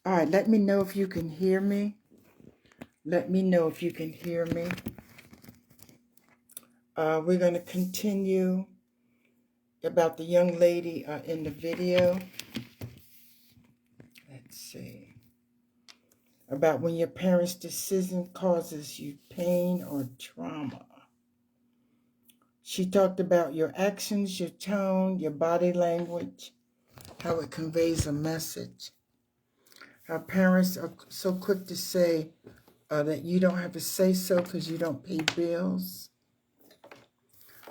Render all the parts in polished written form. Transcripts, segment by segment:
All right, let me know if you can hear me. Let me know if you can hear me. We're going to continue about the young lady in the video. Let's see. About when your parents' decision causes you pain or trauma. She talked about your actions, your tone, your body language, how it conveys a message. How parents are so quick to say that you don't have to say so because you don't pay bills.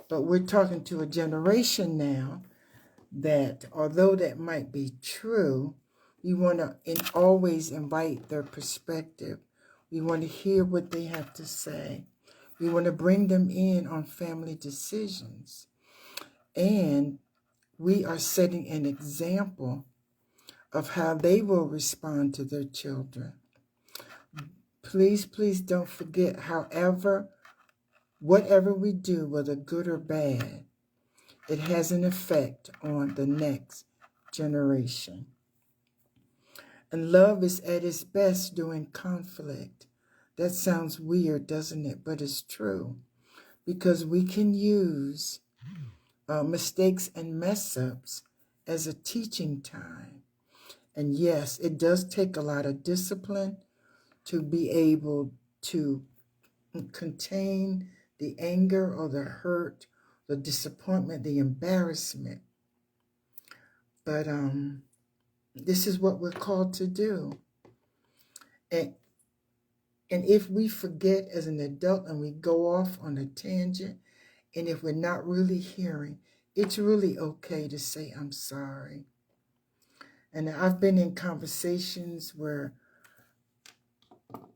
But we're talking to a generation now that, although that might be true, we want to always invite their perspective. We want to hear what they have to say. We want to bring them in on family decisions. And we are setting an example of how they will respond to their children. Please, please don't forget, whatever we do, whether good or bad, it has an effect on the next generation. And love is at its best during conflict. That sounds weird, doesn't it? But it's true. Because we can use mistakes and mess-ups as a teaching time. And yes, it does take a lot of discipline to be able to contain the anger or the hurt, the disappointment, the embarrassment. But this is what we're called to do. And if we forget as an adult and we go off on a tangent, and if we're not really hearing, it's really okay to say, I'm sorry. And I've been in conversations where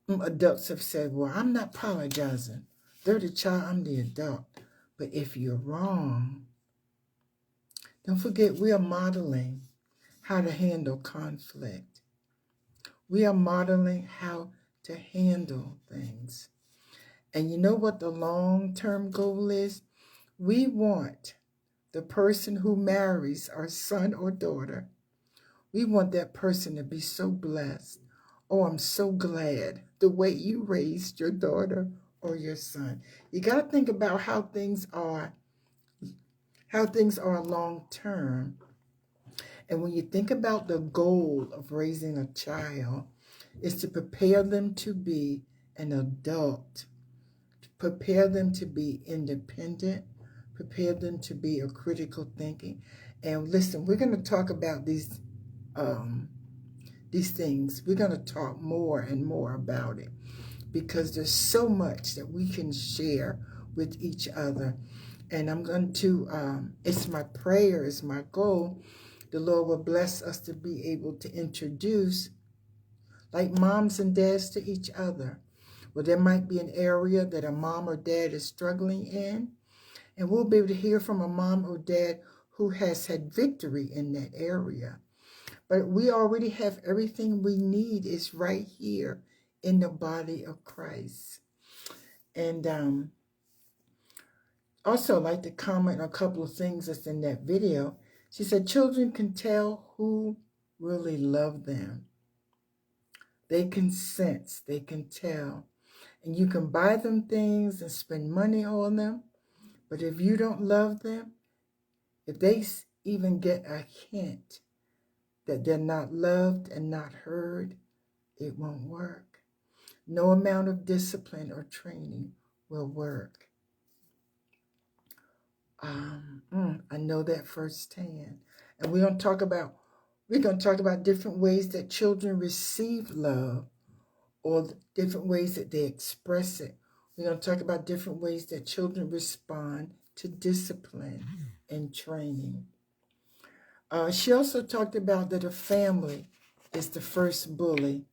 adults have said, well, I'm not apologizing. They're the child, I'm the adult. But if you're wrong, don't forget we are modeling how to handle conflict. We are modeling how to handle things. And you know what the long-term goal is? We want the person who marries our son or daughter, we want that person to be so blessed. Oh, I'm so glad the way you raised your daughter or your son. You got to think about how things are long term. And when you think about the goal of raising a child, is to prepare them to be an adult, to prepare them to be independent, prepare them to be a critical thinking. And listen, we're going to talk about these things. We're going to talk more and more about it because there's so much that we can share with each other. And I'm going to, it's my prayer, it's my goal, the Lord will bless us to be able to introduce like moms and dads to each other. Well, there might be an area that a mom or dad is struggling in, and we'll be able to hear from a mom or dad who has had victory in that area. But we already have everything we need is right here in the body of Christ. And also I'd like to comment on a couple of things that's in that video. She said children can tell who really love them. They can sense, they can tell. And you can buy them things and spend money on them. But if you don't love them, if they even get a hint that they're not loved and not heard, it won't work. No amount of discipline or training will work. I know that firsthand. And we're going to talk about different ways that children receive love or different ways that they express it. We're going to talk about different ways that children respond to discipline and training. She also talked about that a family is the first bully.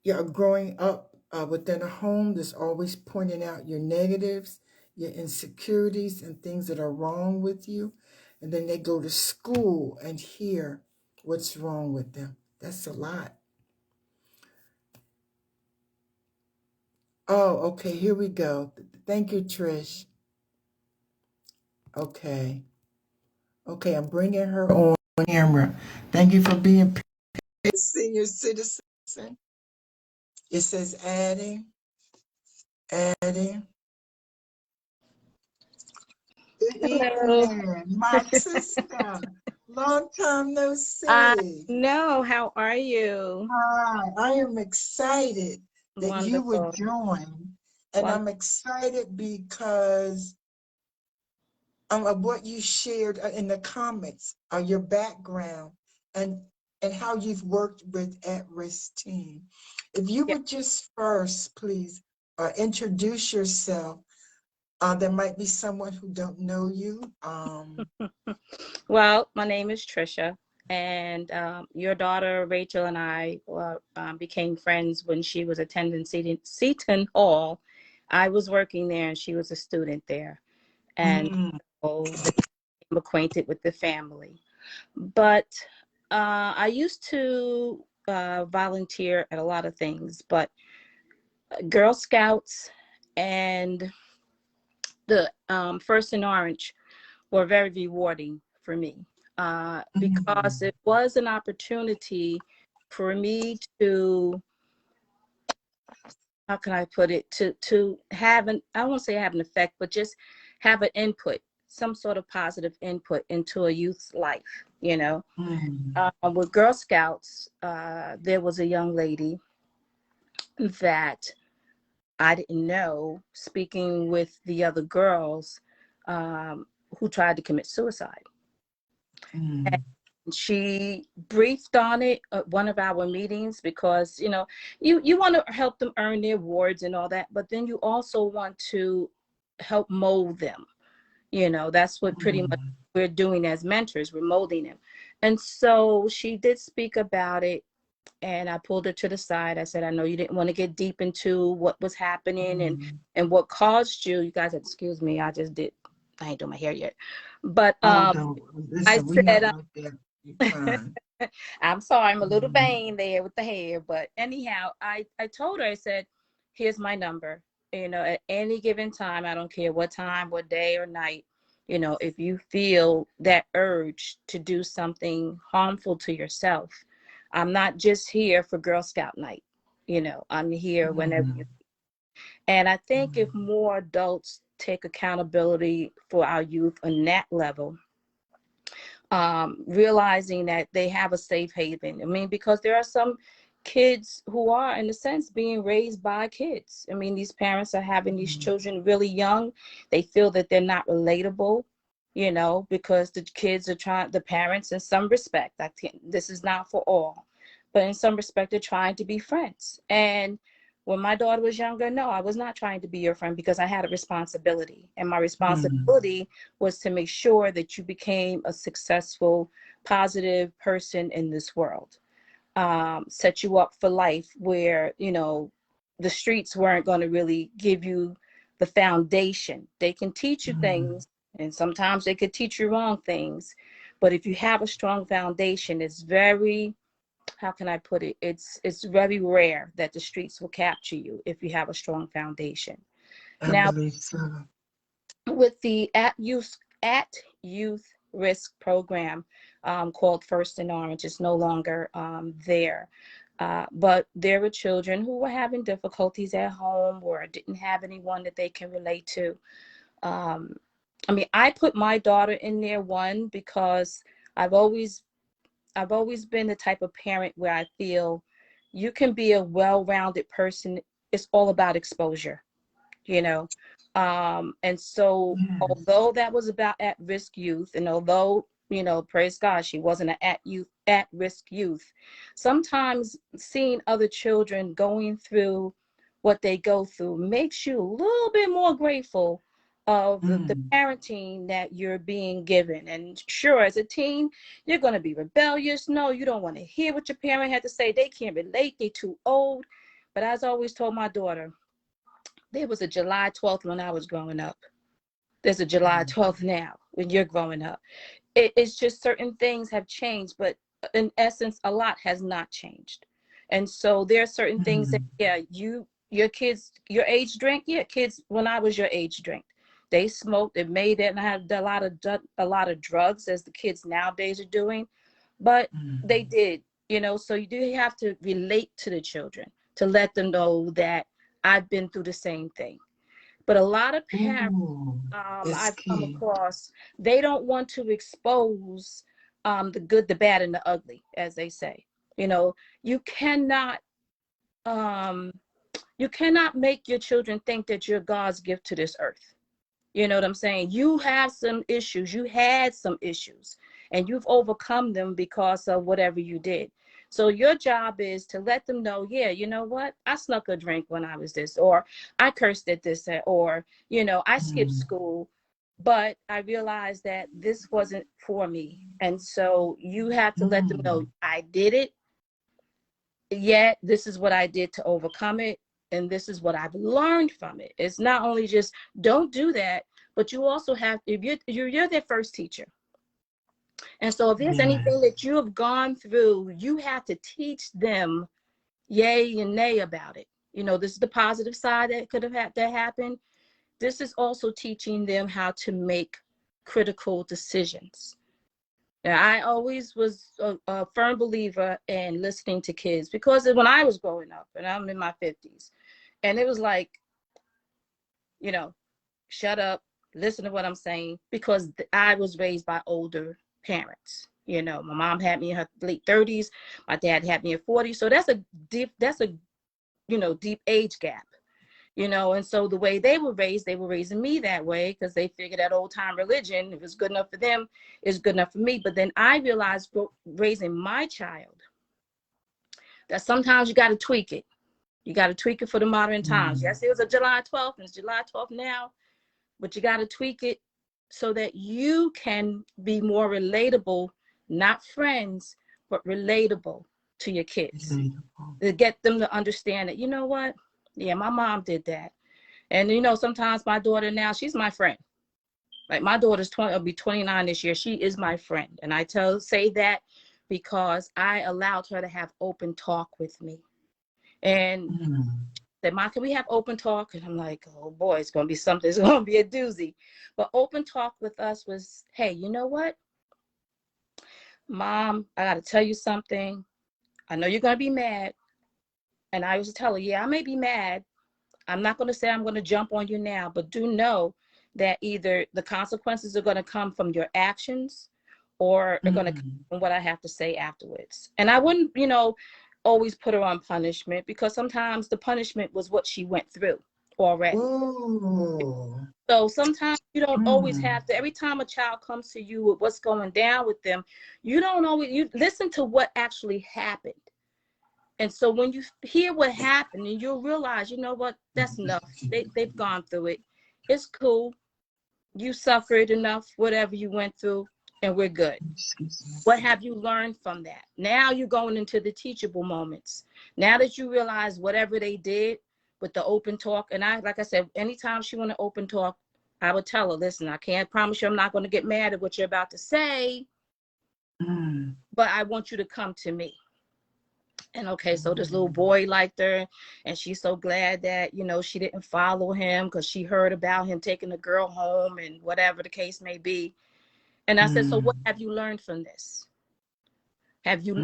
You're growing up within a home that's always pointing out your negatives, your insecurities, and things that are wrong with you. And then they go to school and hear what's wrong with them. That's a lot. Oh, okay, here we go. Thank you, Trish. Okay, I'm bringing her on camera. Thank you for being Senior citizen. It says adding. Good Hello. evening, my sister. Long time no I see. know. How are you? Hi, I am excited that you would Wonderful. join. And Wonderful. I'm excited because of what you shared in the comments, your background, and and how you've worked with at-risk team. If you Yeah. would just first, please, introduce yourself. There might be someone who don't know you. Well, my name is Trisha, and your daughter Rachel and I became friends when she was attending Seton Hall. I was working there, and she was a student there, and Mm, so they became acquainted with the family. But I used to volunteer at a lot of things, but Girl Scouts and the First and Orange were very rewarding for me because mm, it was an opportunity for me to, how can I put it, to have an, I won't say have an effect, but just have an input, some sort of positive input into a youth's life, you know. mm, With Girl Scouts, there was a young lady that I didn't know, speaking with the other girls, um, who tried to commit suicide. And mm, she briefed on it at one of our meetings because, you want to help them earn their awards and all that, but then you also want to help mold them. That's what pretty much mm, we're doing as mentors, we're molding them. And so she did speak about it, and I pulled her to the side. I said, I know you didn't want to get deep into what was happening mm. and what caused you. You guys, excuse me, I ain't doing my hair yet. But Oh, don't I listen. We said, not like that. You fine. I'm sorry, I'm a little Mm, vain there with the hair. But anyhow, I told her, I said, here's my number. At any given time, I don't care what time, what day or night, if you feel that urge to do something harmful to yourself, I'm not just here for Girl Scout night. I'm here whenever you. mm, And I think if mm, more adults take accountability for our youth on that level, realizing that they have a safe haven. I mean, because there are some kids who are, in a sense, being raised by kids. I mean, these parents are having these mm, children really young. They feel that they're not relatable, because the kids are trying, the parents, in some respect, I think this is not for all, but in some respect, they're trying to be friends. And when my daughter was younger, no, I was not trying to be your friend because I had a responsibility. And my mm, responsibility was to make sure that you became a successful, positive person in this world. Set you up for life where, the streets weren't going to really give you the foundation. They can teach you mm, things, and sometimes they could teach you wrong things. But if you have a strong foundation, it's very, how can I put it? It's very rare that the streets will capture you if you have a strong foundation. I Now, believe so. with the at youth risk program, called First and Orange, is no longer there. But there were children who were having difficulties at home or didn't have anyone that they can relate to. Um, I mean, I put my daughter in there, one, because I've always I've always been the type of parent where I feel you can be a well-rounded person. It's all about exposure, you know. And so, Yes. although that was about at-risk youth, and although, praise God, she wasn't an at risk youth, sometimes seeing other children going through what they go through makes you a little bit more grateful of the Mm, parenting that you're being given. And sure, as a teen, you're going to be rebellious. No, you don't want to hear what your parent had to say. They can't relate. They're too old. But as I always told my daughter, there was a July 12th when I was growing up. There's a July mm, 12th now when you're growing up. It's just certain things have changed, but in essence, a lot has not changed. And so there are certain things that, mm, yeah, your kids, your age drink. Yeah, kids when I was your age drink. They smoked, they made it, and I had a lot of drugs, as the kids nowadays are doing. But they mm, did. You know, so you do have to relate to the children to let them know that I've been through the same thing. But a lot of parents Ooh, that's I've come key. across, they don't want to expose the good, the bad, and the ugly, as they say. You know, you cannot um, you cannot make your children think that you're God's gift to this earth. You know what I'm saying? You have some issues. You had some issues, and you've overcome them because of whatever you did. So your job is to let them know, yeah, you know what? I snuck a drink when I was this, or I cursed at this, or, you know, I skipped Mm, school, but I realized that this wasn't for me. And so you have to let them know mm, I did it, yet this is what I did to overcome it, and this is what I've learned from it. It's not only just don't do that, but you also have, if you're their first teacher. And so if there's anything yes. that you have gone through, you have to teach them yay and nay about it. You know, this is the positive side that could have had that happen. This is also teaching them how to make critical decisions. Now, I always was a firm believer in listening to kids, because when I was growing up, and I'm in my 50s, and it was like, you know, shut up, listen to what I'm saying, because I was raised by older parents. You know, my mom had me in her late 30s, my dad had me in 40s. So that's a, you know, deep age gap, you know. And so the way they were raised, they were raising me that way because they figured that old time religion, if it's good enough for them, is good enough for me. But then I realized, raising my child, that sometimes you got to tweak it. You got to tweak it for the modern times. Mm, Yes, it was a July 12th, and it's July 12th now, but you got to tweak it so that you can be more relatable, not friends, but relatable to your kids, relatable. to get them to understand that, you know what? Yeah, my mom did that. And, you know, sometimes my daughter now, she's my friend. Like my daughter's 20, will be 29 this year. She is my friend. And I say that because I allowed her to have open talk with me. And Mm, said, "Mom, can we have open talk?" And I'm like, oh boy, it's going to be something. It's going to be a doozy. But open talk with us was, hey, you know what? Mom, I got to tell you something. I know you're going to be mad. And I used to tell her, yeah, I may be mad. I'm not going to say I'm going to jump on you now, but do know that either the consequences are going to come from your actions or are going to come mm. from what I have to say afterwards. And I wouldn't, you know, always put her on punishment, because sometimes the punishment was what she went through already. Ooh, So sometimes you don't always mm, have to, every time a child comes to you with what's going down with them, you don't always, you listen to what actually happened. And so when you hear what happened, and you'll realize, you know what, that's enough. They've gone through it. It's cool. You suffered enough, whatever you went through, and we're good. excuse me. What have you learned from that? Now you're going into the teachable moments. Now that you realize whatever they did with the open talk, and I, like I said, anytime she want to open talk, I would tell her, listen, I can't promise you I'm not going to get mad at what you're about to say, Mm, but I want you to come to me. And okay, so this little mm, boy liked her, and she's so glad that, you know, she didn't follow him because she heard about him taking the girl home and whatever the case may be. And I said, so what mm, have you learned from this?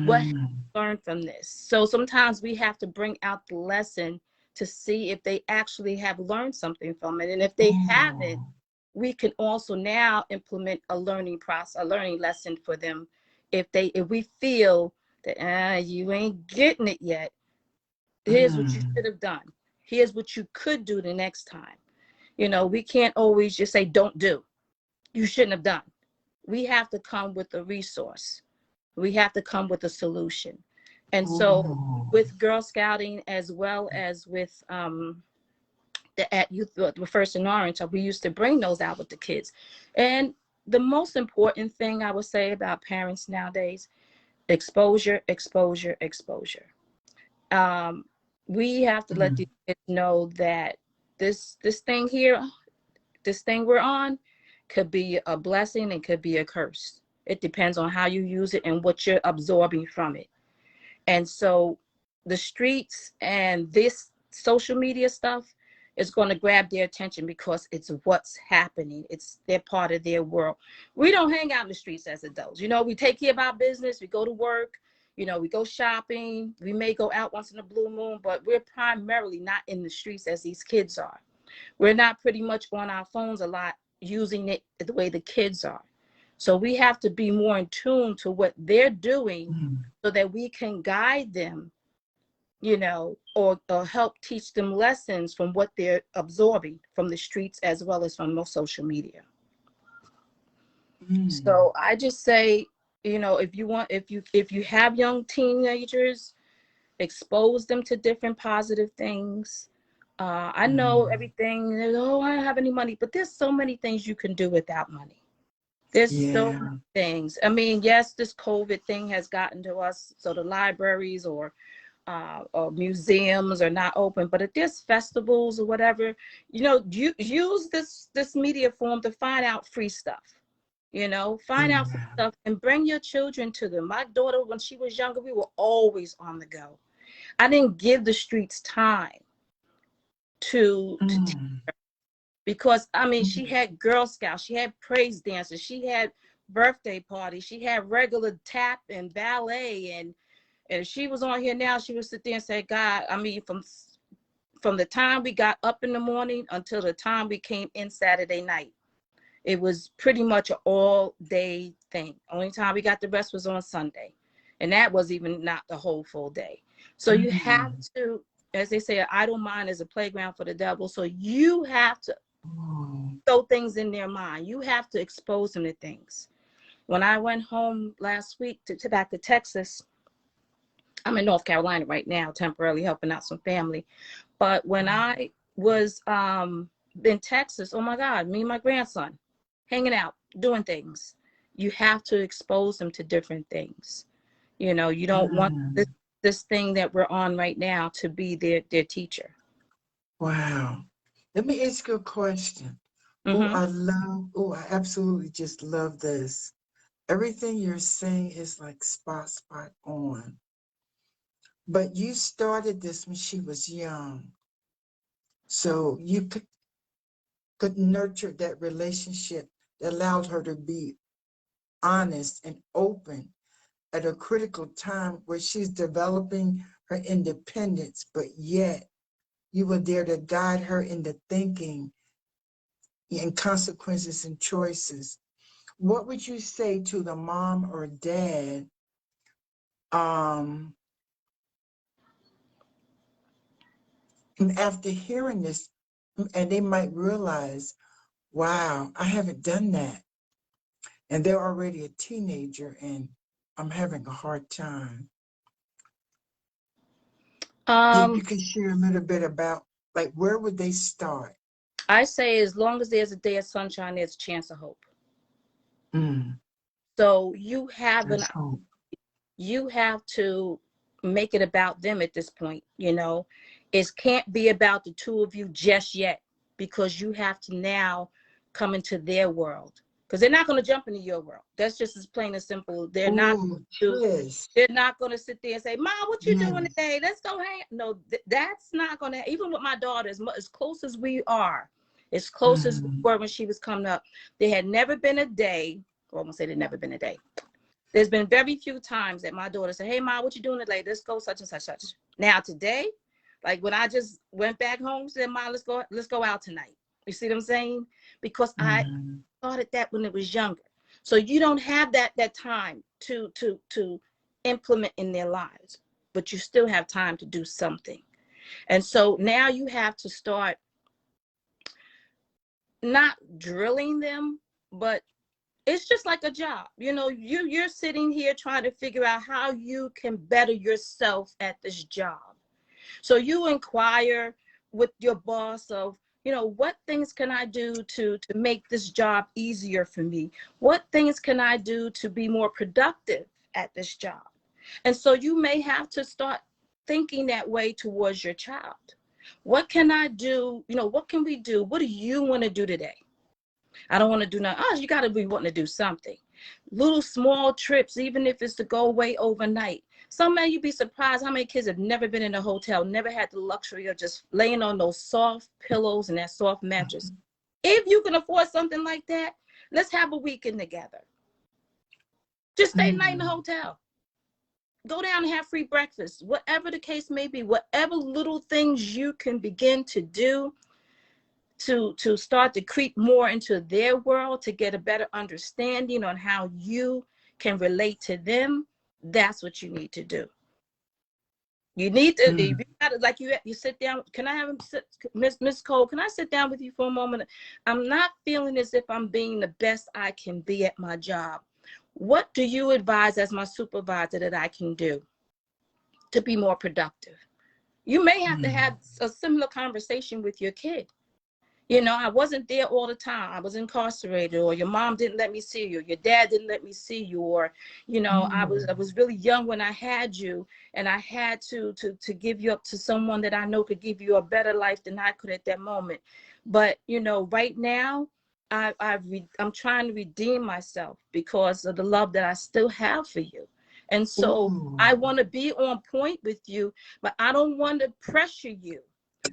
What have mm. you learned from this? So sometimes we have to bring out the lesson to see if they actually have learned something from it. And if they haven't, Oh, we can also now implement a learning process, a learning lesson for them. If we feel that you ain't getting it yet, here's what you mm, should have done. Here's what you could do the next time. You know, we can't always just say don't do. You shouldn't have done. We have to come with a resource. We have to come with a solution. And so oh, with Girl Scouting, as well as with the at youth, the First in Orange, we used to bring those out with the kids. And the most important thing I would say about parents nowadays: exposure, exposure, exposure. um, we have to let mm, these kids know that this thing here, this thing we're on, could be a blessing and could be a curse. It depends on how you use it and what you're absorbing from it. And so the streets and this social media stuff is going to grab their attention because it's what's happening. It's they're part of their world. We don't hang out in the streets as adults. You know, we take care of our business, we go to work, You know, we go shopping, we may go out once in a blue moon, but we're primarily not in the streets as these kids are. We're not pretty much on our phones a lot, using it the way the kids are. So we have to be more in tune to what they're doing so that we can guide them, you know, or help teach them lessons from what they're absorbing from the streets as well as from social media. So I just say, you know, if you have young teenagers, expose them to different positive things. I know everything, oh, I don't have any money, but there's so many things you can do without money. There's so Yeah. many things. I mean, yes, this COVID thing has gotten to us, so the libraries or museums are not open, but if there's festivals or whatever, you know, you use this media form to find out free stuff. You know, find out free Yeah. stuff and bring your children to them. My daughter, when she was younger, we were always on the go. I didn't give the streets time to because I mean, she had Girl Scouts, she had praise dances, she had birthday parties, she had regular tap and ballet, and if she was on here now, she would sit there and say, God, I mean, from the time we got up in the morning until the time we came in Saturday night, it was pretty much an all day thing. Only time we got the rest was on Sunday, and that was even not the whole full day. So you have to, as they say, an idle mind is a playground for the devil. So you have to throw things in their mind. You have to expose them to things. When I went home last week to back to Texas, I'm in North Carolina right now, temporarily helping out some family. But when I was in Texas, oh my God, me and my grandson hanging out, doing things. You have to expose them to different things. You know, you don't want this thing that we're on right now to be their teacher. Wow. Let me ask you a question. Mm-hmm. I absolutely just love this. Everything you're saying is like spot on. But you started this when she was young. So you could nurture that relationship that allowed her to be honest and open at a critical time where she's developing her independence, but yet you were there to guide her into thinking and consequences and choices. What would you say to the mom or dad after hearing this, and they might realize, wow, I haven't done that. And they're already a teenager and I'm having a hard time. You can share a little bit about, like, where would they start? I say as long as there's a day of sunshine, there's a chance of hope. So you have to make it about them at this point. You know, it can't be about the two of you just yet, because you have to now come into their world, because they're not going to jump into your world. That's just as plain and simple. Trish. They're not going to sit there and say, Mom, what you doing today? Let's go hang. No, that's not going to, even with my daughter, as close as we are, as close as we were when she was coming up, there had never been a day, well, I'm going to say there'd never been a day. There's been very few times that my daughter said, hey, Mom, what you doing today? Let's go such and such, such. Now today, like when I just went back home, said, Mom, let's go out tonight. You see what I'm saying? Because I started that when it was younger. So you don't have that time to implement in their lives, but you still have time to do something. And so now you have to start not drilling them, but it's just like a job. You know, you're sitting here trying to figure out how you can better yourself at this job. So you inquire with your boss of, you know, what things can I do to make this job easier for me? What things can I do to be more productive at this job? And so you may have to start thinking that way towards your child. What can I do? You know, what can we do? What do you want to do today? I don't want to do nothing. Oh, you got to be wanting to do something. Little small trips, even if it's to go away overnight. Some of you'd be surprised how many kids have never been in a hotel, never had the luxury of just laying on those soft pillows and that soft mattress. If you can afford something like that, let's have a weekend together. Just stay the night in the hotel. go down and have free breakfast, whatever the case may be, whatever little things you can begin to do to start to creep more into their world, to get a better understanding on how you can relate to them. That's what you need to do. You need to, if you gotta, like you sit down. Can I have him sit, Miss Cole? Can I sit down with you for a moment? I'm not feeling as if I'm being the best I can be at my job. What do you advise as my supervisor that I can do to be more productive? You may have to have a similar conversation with your kid. You know, I wasn't there all the time. I was incarcerated, or your mom didn't let me see you, or your dad didn't let me see you, or, you know, I was really young when I had you, and I had to give you up to someone that I know could give you a better life than I could at that moment. But, you know, right now, I'm trying to redeem myself because of the love that I still have for you. And so I want to be on point with you, but I don't want to pressure you.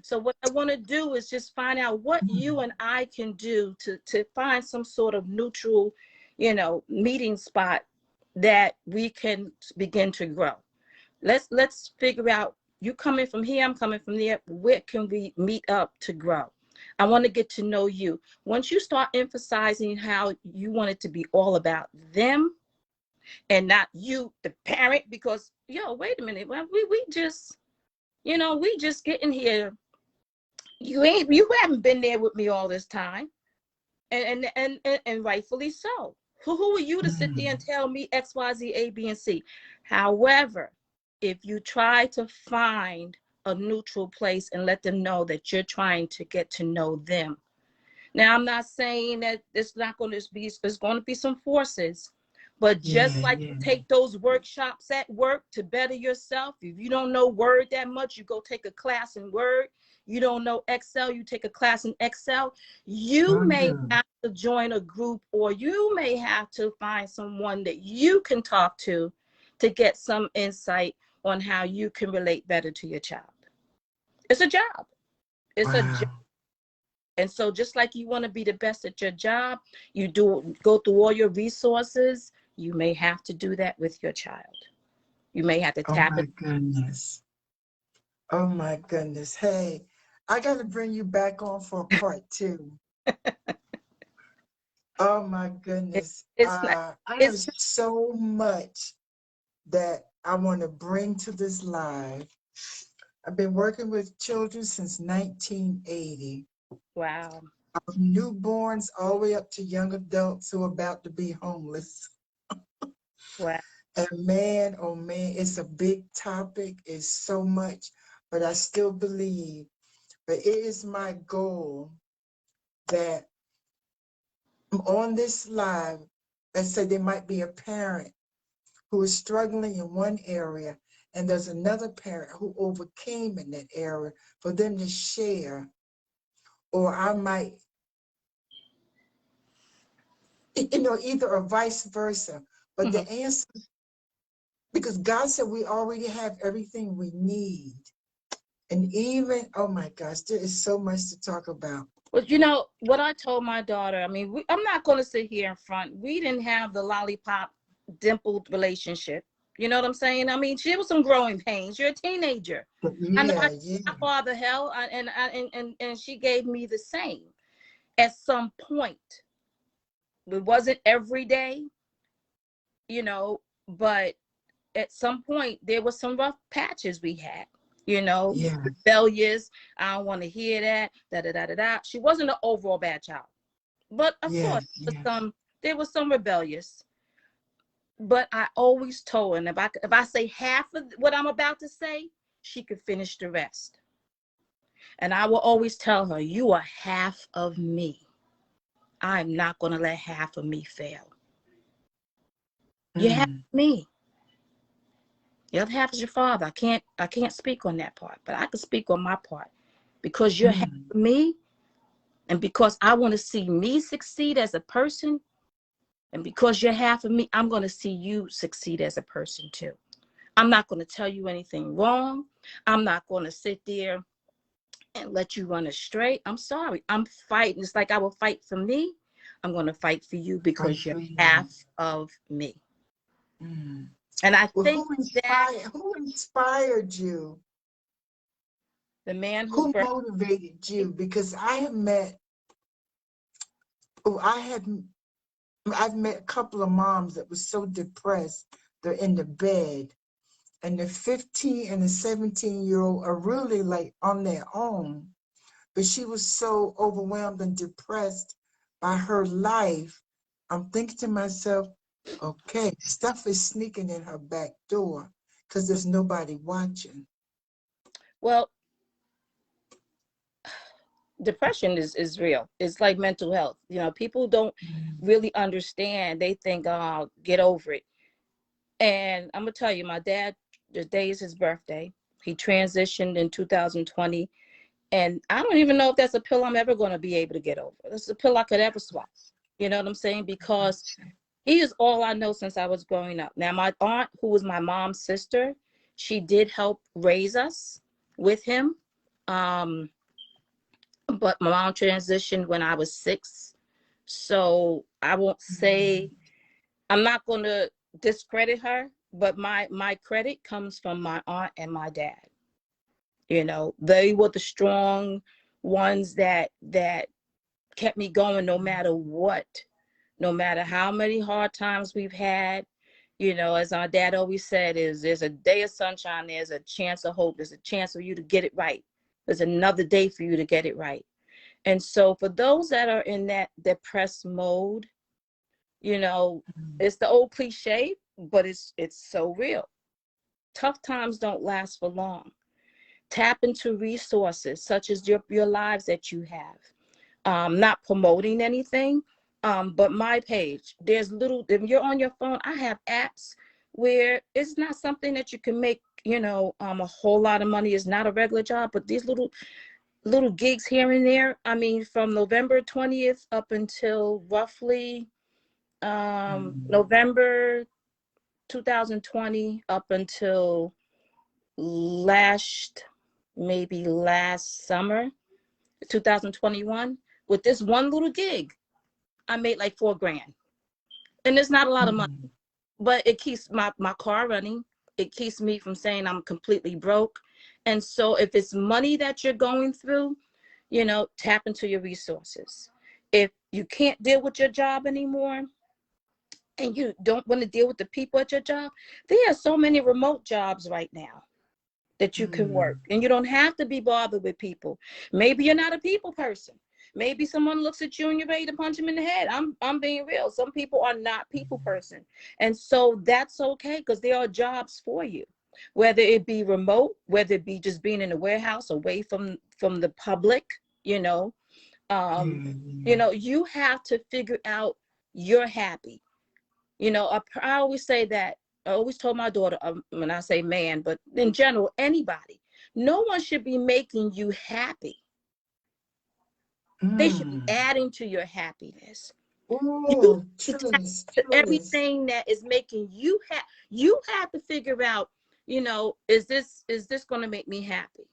So what I want to do is just find out what you and I can do to find some sort of neutral, you know, meeting spot that we can begin to grow. Let's figure out, you coming from here, I'm coming from there. Where can we meet up to grow? I want to get to know you. Once you start emphasizing how you want it to be all about them and not you, the parent, because, yo, wait a minute, well, we just, you know, we just getting here. You haven't been there with me all this time, and rightfully so. Who are you to sit there and tell me X, Y, Z, A, B, and C? However, if you try to find a neutral place and let them know that you're trying to get to know them. Now, I'm not saying that it's not going to be, there's going to be some forces, but just like you take those workshops at work to better yourself. If you don't know Word that much, you go take a class in Word. You don't know Excel, you take a class in Excel. You may have to join a group, or you may have to find someone that you can talk to get some insight on how you can relate better to your child. It's a job. It's a job. And so just like you want to be the best at your job, you go through all your resources, you may have to do that with your child. You may have to tap it. Goodness. Oh my goodness. Hey, I got to bring you back on for part 2. Oh my goodness. I have so much that I want to bring to this live. I've been working with children since 1980. Wow. Newborns all the way up to young adults who are about to be homeless. Wow. And man, oh man, it's a big topic. It's so much, but I still believe. But it is my goal that on this live, let's say there might be a parent who is struggling in one area, and there's another parent who overcame in that area, for them to share. Or I might, you know, either or vice versa. But the answer, because God said we already have everything we need. And even, oh my gosh, there is so much to talk about. Well, you know, what I told my daughter, I mean, I'm not going to sit here in front. We didn't have the lollipop dimpled relationship. You know what I'm saying? I mean, she was some growing pains. You're a teenager. I know my father hell, and she gave me the same. At some point, it wasn't every day, you know, but at some point there was some rough patches we had, you know, rebellious. I don't want to hear that. Da da da da da. She wasn't an overall bad child, but of course, there was some rebellious. But I always told her, and if I say half of what I'm about to say, she could finish the rest. And I will always tell her, you are half of me. I'm not going to let half of me fail. You're half of me. The other half is your father. I can't speak on that part, but I can speak on my part, because you're half of me, and because I want to see me succeed as a person, and because you're half of me, I'm going to see you succeed as a person too. I'm not going to tell you anything wrong. I'm not going to sit there and let you run astray. I'm sorry. I'm fighting. It's like I will fight for me. I'm going to fight for you because you're half of me. And I Well, think that who inspired you? the man who Who birthed motivated me, you? Because oh, I've met a couple of moms that were so depressed they're in the bed, and the 15 and the 17-year-old are really like on their own. But she was so overwhelmed and depressed by her life. I'm thinking to myself, okay, stuff is sneaking in her back door because there's nobody watching. well, depression is real. It's like mental health. You know, people don't Mm. really understand. They think, oh, get over it. And I'm gonna tell you, my dad, the day is his birthday. He transitioned in 2020. And I don't even know if that's a pill I'm ever going to be able to get over. It's a pill I could ever swallow. You know what I'm saying? Because he is all I know since I was growing up. Now, my aunt, who was my mom's sister, she did help raise us with him. Um, but my mom transitioned when I was 6. So I won't say, Mm. I'm not going to discredit her, but my credit comes from my aunt and my dad. You know, they were the strong ones that kept me going no matter what, no matter how many hard times we've had. You know, as our dad always said, is there's a day of sunshine, there's a chance of hope, there's a chance for you to get it right. There's another day for you to get it right. And so for those that are in that depressed mode, you know, it's the old cliche, but it's so real. Tough times don't last for long. Tap into resources such as your lives that you have. Not promoting anything, but my page, there's little, if you're on your phone, I have apps where it's not something that you can make, you know, a whole lot of money. Is not a regular job, but these little gigs here and there. I mean, from November 20th up until roughly Mm. November 2020 up until last maybe last summer 2021, with this one little gig I made like 4 grand. And it's not a lot of money, Mm. but it keeps my car running. It keeps me from saying I'm completely broke. And so if it's money that you're going through, you know, tap into your resources. If you can't deal with your job anymore and you don't want to deal with the people at your job, there are so many remote jobs right now that you can work, Mm. and you don't have to be bothered with people. Maybe you're not a people person. Maybe someone looks at you and you're ready to punch them in the head. I'm being real. Some people are not people person, and so that's okay because there are jobs for you, whether it be remote, whether it be just being in a warehouse away from the public. You know, um, Mm. you have to figure out you're happy. You know, I always say that. I always told my daughter, when I say man, but in general, anybody, no one should be making you happy. They should be Mm. adding to your happiness. You Oh, have to tap Trillis, to Trillis. everything that is making you happy. You have to figure out, you know, is this going to make me happy?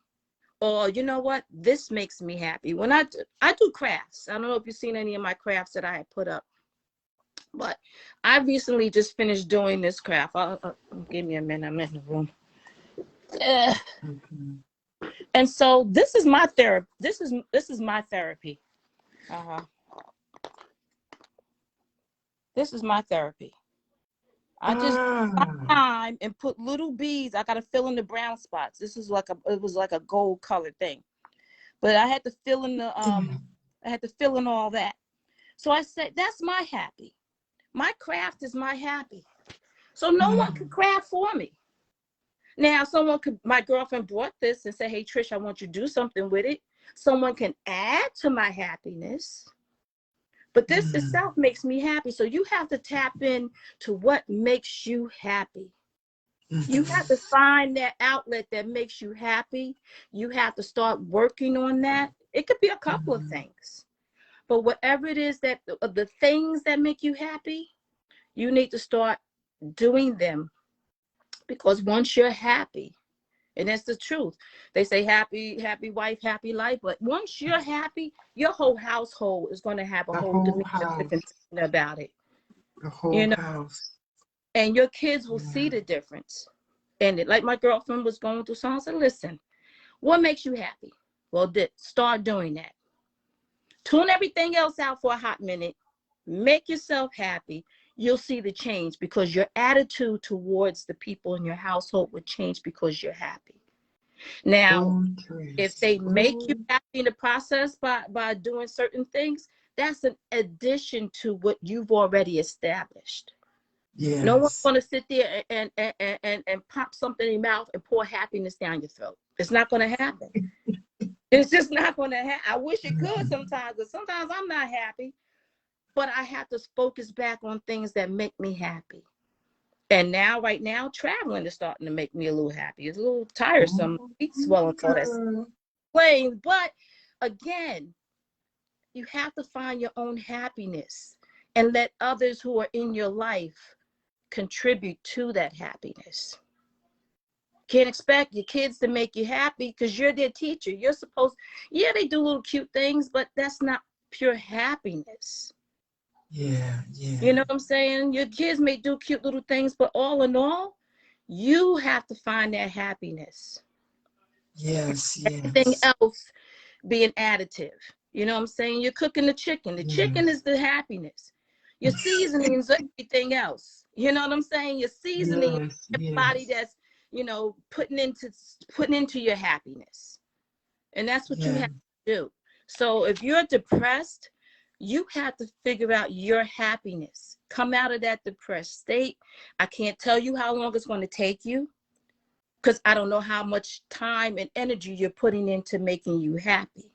Or you know what, this makes me happy. When I do crafts. I don't know if you've seen any of my crafts that I had put up. But I recently just finished doing this craft. Give me a minute. I'm in the room. Eh. Okay. And so this is my therapy. This is my therapy. Uh-huh. This is my therapy. I just my Ah. time and put little beads. I got to fill in the brown spots. It was like a gold colored thing. But I had to fill in Mm. I had to fill in all that. So I said, that's my happy. My craft is my happy. So no one can Mm. craft for me. Now, my girlfriend brought this and said, hey, Trish, I want you to do something with it. Someone can add to my happiness, but this Mm. itself makes me happy. So you have to tap in to what makes you happy. You have to Mhm. find that outlet that makes you happy. You have to start working on that. It could be a couple of Mhm. things, but whatever it is that the things that make you happy, you need to start doing them, because once you're happy, and that's the truth. They say happy, happy wife, happy life. But once you're happy, your whole household is going to have a The whole whole demeanor house. different about it. The whole You know, house. And your kids will Yeah. see the difference. And like my girlfriend was going through something, I said, listen, what makes you happy? Well, start doing that. Tune everything else out for a hot minute. Make yourself happy. You'll see the change, because your attitude towards the people in your household will change because you're happy. Now, Oh, if Trish. they make you Oh, happy in the process by doing certain things, that's an addition to what you've already established. No one's yes. going to sit there and pop something in your mouth and pour happiness down your throat. It's not going to happen. It's just not going to happen. I wish it could Mhm. sometimes, but sometimes I'm not happy. But I have to focus back on things that make me happy. And now, right now, traveling is starting to make me a little happy. It's a little tiresome. Oh, Feet swelling for that girl. plane. But again, you have to find your own happiness and let others who are in your life contribute to that happiness. Can't expect your kids to make you happy because you're their teacher. You're supposed, yeah, they do little cute things, but that's not pure happiness. Yeah, You yeah. know what I'm saying? Your kids may do cute little things, but all in all, you have to find that happiness. Yes, Everything yes. else be an additive. You know what I'm saying? You're cooking the chicken. The chicken Yes. is the happiness. Your seasonings are everything else. You know what I'm saying? Your seasoning is Yes, everybody yes. that's, putting into your happiness. And that's what you Yeah. have to do. So if you're depressed, you have to figure out your happiness. Come out of that depressed state. I can't tell you how long it's going to take you, because I don't know how much time and energy you're putting into making you happy.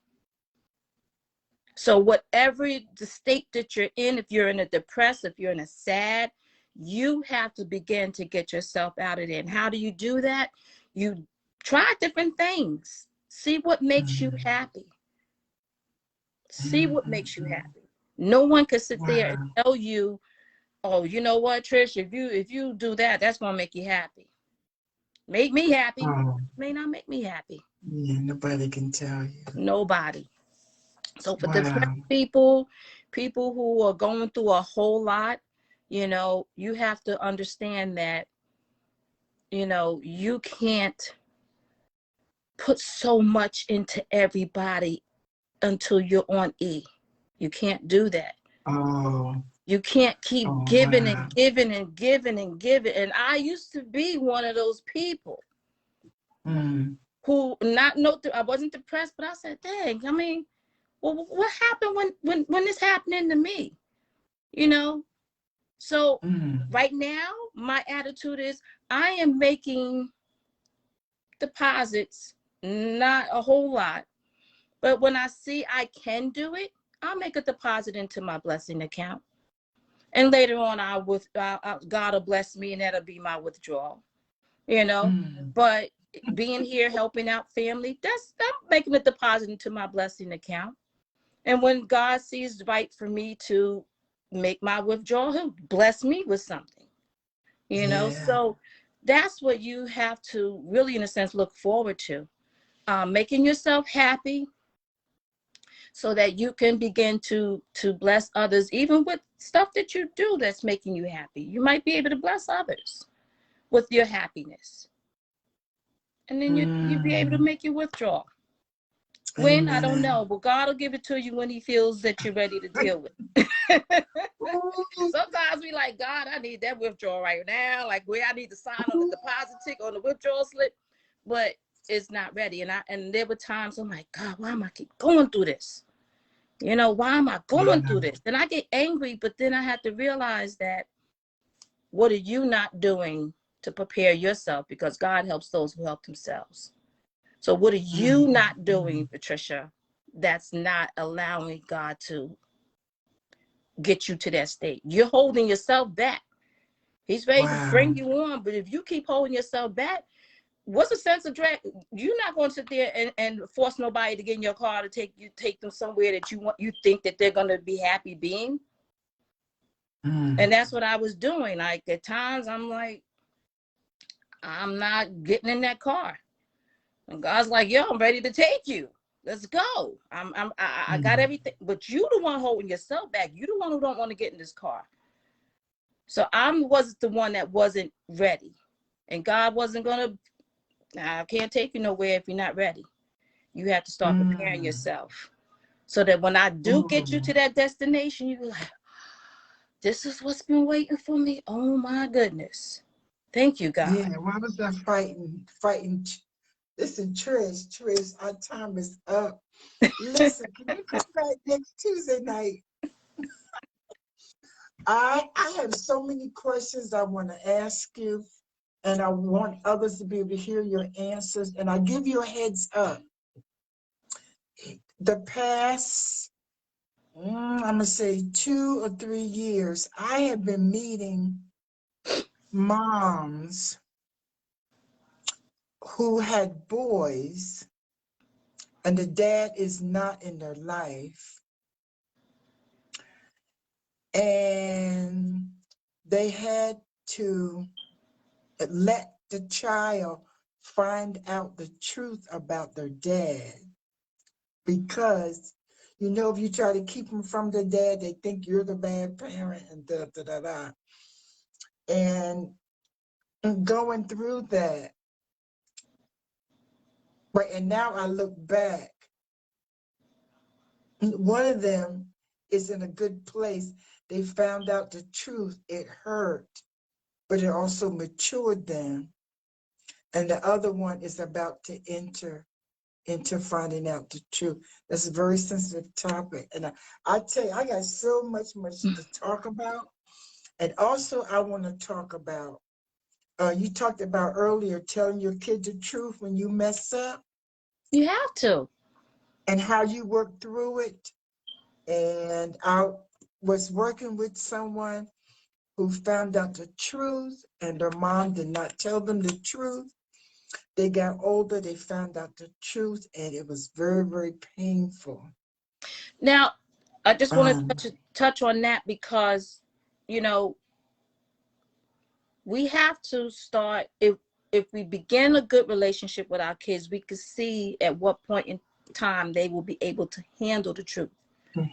So whatever the state that you're in, if you're in a depressed, if you're in a sad, you have to begin to get yourself out of there. And how do you do that? You try different things. See what makes you Mhm. happy. See what makes you Mhm. happy. No one can sit there and Wow. tell you, oh, you know what, Trish, if you do that, that's gonna make you happy. Make me happy. Oh, May not make me happy. yeah, nobody can tell you. Nobody. So for depressed Wow. people who are going through a whole lot, you have to understand that, you can't put so much into everybody until you're on E. You can't do that. Oh, You can't keep oh, giving and wow. giving and giving and giving. And I used to be one of those people Mm. who I wasn't depressed, but I said, dang, I mean, well, what happened when this happening to me? You know? So Mm. right now, my attitude is I am making deposits, not a whole lot, but when I see I can do it, I'll make a deposit into my blessing account. And later on, God will bless me, and that'll be my withdrawal. You know, Mm. but being here helping out family, I'm making a deposit into my blessing account. And when God sees right for me to make my withdrawal, He'll bless me with something. Yeah. So that's what you have to really, in a sense, look forward to. Making yourself happy so that you can begin to bless others, even with stuff that you do that's making you happy. You might be able to bless others with your happiness, and then you be able to Mm. make your withdrawal. When, I don't Amen. know, but God will give it to you when He feels that you're ready to deal with it. Ooh, Sometimes we like, God, I need that withdrawal right now, like where I need to sign on the ooh. deposit tick on the withdrawal slip, but it's not ready. And there were times I'm like, God, why am I keep going through this? Why am I going through Wow. this? And I get angry, but then I have to realize that what are you not doing to prepare yourself? Because God helps those who help themselves. So what are you Mm. not doing, Mm. Patricia, that's not allowing God to get you to that state? You're holding yourself back. He's ready to bring Wow. you on, but if you keep holding yourself back, what's the sense of drag? You're not going to sit there and force nobody to get in your car to take them somewhere that you think that they're going to be happy being. Mm. And that's what I was doing. Like at times I'm like, I'm not getting in that car. And God's like, yo, I'm ready to take you. Let's go. I got Mm. everything. But you the one holding yourself back. You the one who don't want to get in this car. So I was the one that wasn't ready. And God wasn't going to, I can't take you nowhere if you're not ready. You have to start preparing yourself. So that when I do get you to that destination, you're like, this is what's been waiting for me. Oh my goodness. Thank you, God. Yeah, why was I fighting? Listen, Trish, our time is up. Listen, can you come back next Tuesday night? I have so many questions I want to ask you, and I want others to be able to hear your answers. And I give you a heads up. The past, I'm gonna say 2 or 3 years, I have been meeting moms who had boys, and the dad is not in their life, and they had to let the child find out the truth about their dad, because if you try to keep them from their dad, they think you're the bad parent, and da da da da. And going through that, but and now I look back, one of them is in a good place. They found out the truth. It hurt, but it also matured them. And the other one is about to enter into finding out the truth. That's a very sensitive topic. And I tell you, I got so much to talk about. And also, I want to talk about, you talked about earlier, telling your kid the truth when you mess up You have to. and how you work through it. And I was working with someone who found out the truth, and their mom did not tell them the truth. They got older, they found out the truth, and it was very, very painful. Now, I just want Um, to touch on that because, we have to start, if we begin a good relationship with our kids, we can see at what point in time they will be able to handle the truth.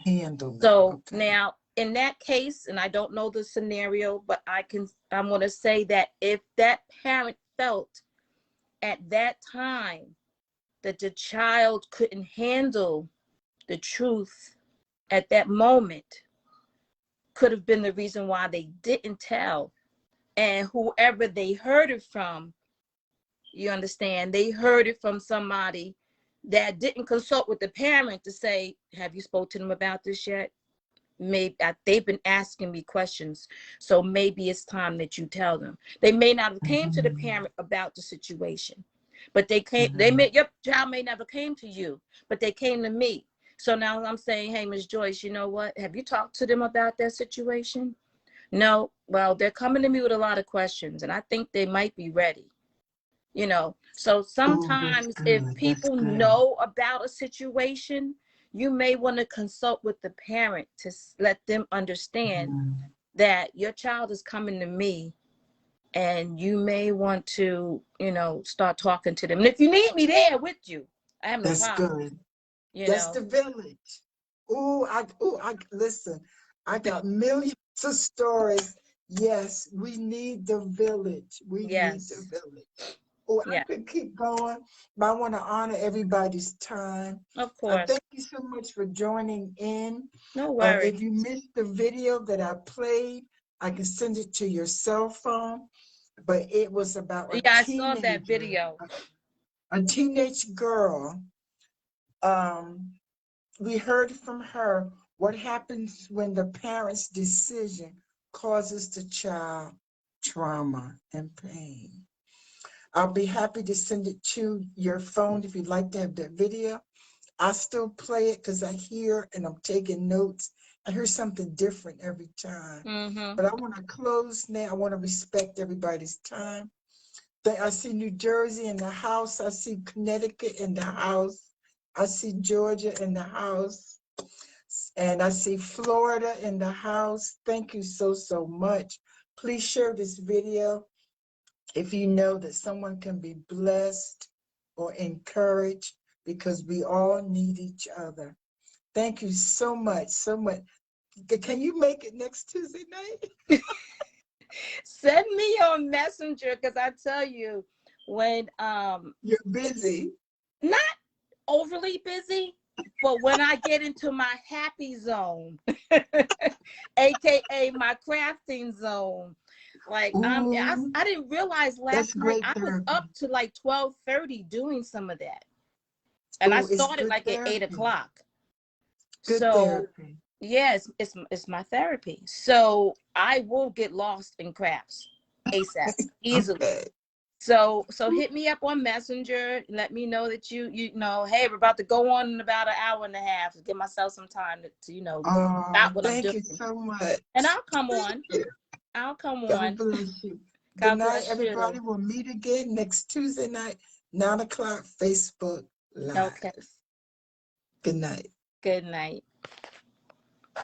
handle it. So Okay. now in that case, and I don't know the scenario, but I'm going to say that if that parent felt at that time that the child couldn't handle the truth at that moment, could have been the reason why they didn't tell. And whoever they heard it from, you understand, they heard it from somebody that didn't consult with the parent to say, have you spoke to them about this yet? Maybe they've been asking me questions, so maybe it's time that you tell them. They may not have came to the parent about the situation, but they came. Your child may never came to you, but they came to me. So now I'm saying, hey, Ms. Joyce, you know what? Have you talked to them about that situation? No. Well, they're coming to me with a lot of questions, and I think they might be ready. So Oh, that's sometimes if good. That's people good. know about a situation, you may want to consult with the parent to let them understand that your child is coming to me, and you may want to, start talking to them. And if you need me there with you, I have no That's problem. good. That's the village. Listen, I got millions of stories. Yes, we need the village. We need the Yes. village. Oh, I Yeah. could keep going, but I want to honor everybody's time. Of course. Thank you so much for joining in. No worries. If you missed the video that I played, I can send it to your cell phone. But it was about I saw that video. a teenage girl. We heard from her what happens when the parent's decision causes the child trauma and pain. I'll be happy to send it to your phone if you'd like to have that video. I still play it because I hear and I'm taking notes. I hear something different every time. But I want to close now. I want to respect everybody's time. I see New Jersey in the house. I see Connecticut in the house. I see Georgia in the house. And I see Florida in the house. Thank you so, so much. Please share this video if you know that someone can be blessed or encouraged, because we all need each other. Thank you so much, so much. Can you make it next Tuesday night? Send me on Messenger, because I tell you, when You're busy. not overly busy, but when I get into my happy zone, aka my crafting zone, like Ooh, I didn't realize that's last night great I was therapy. up to like 12:30 doing some of that, and I Oh, it's started good like at 8 therapy. o'clock. Good So therapy. yeah, it's my therapy. So I will get lost in crafts ASAP, easily. Okay. So hit me up on Messenger. Let me know that you know, hey, we're about to go on in about an hour and a half. Give myself some time to stop what I'm Thank doing. you so much. And I'll come Thank on. you. I'll come God on. bless you. Good God night, bless everybody. you. We'll meet again next Tuesday night, 9 o'clock, Facebook Live. Okay. Good night. Good night.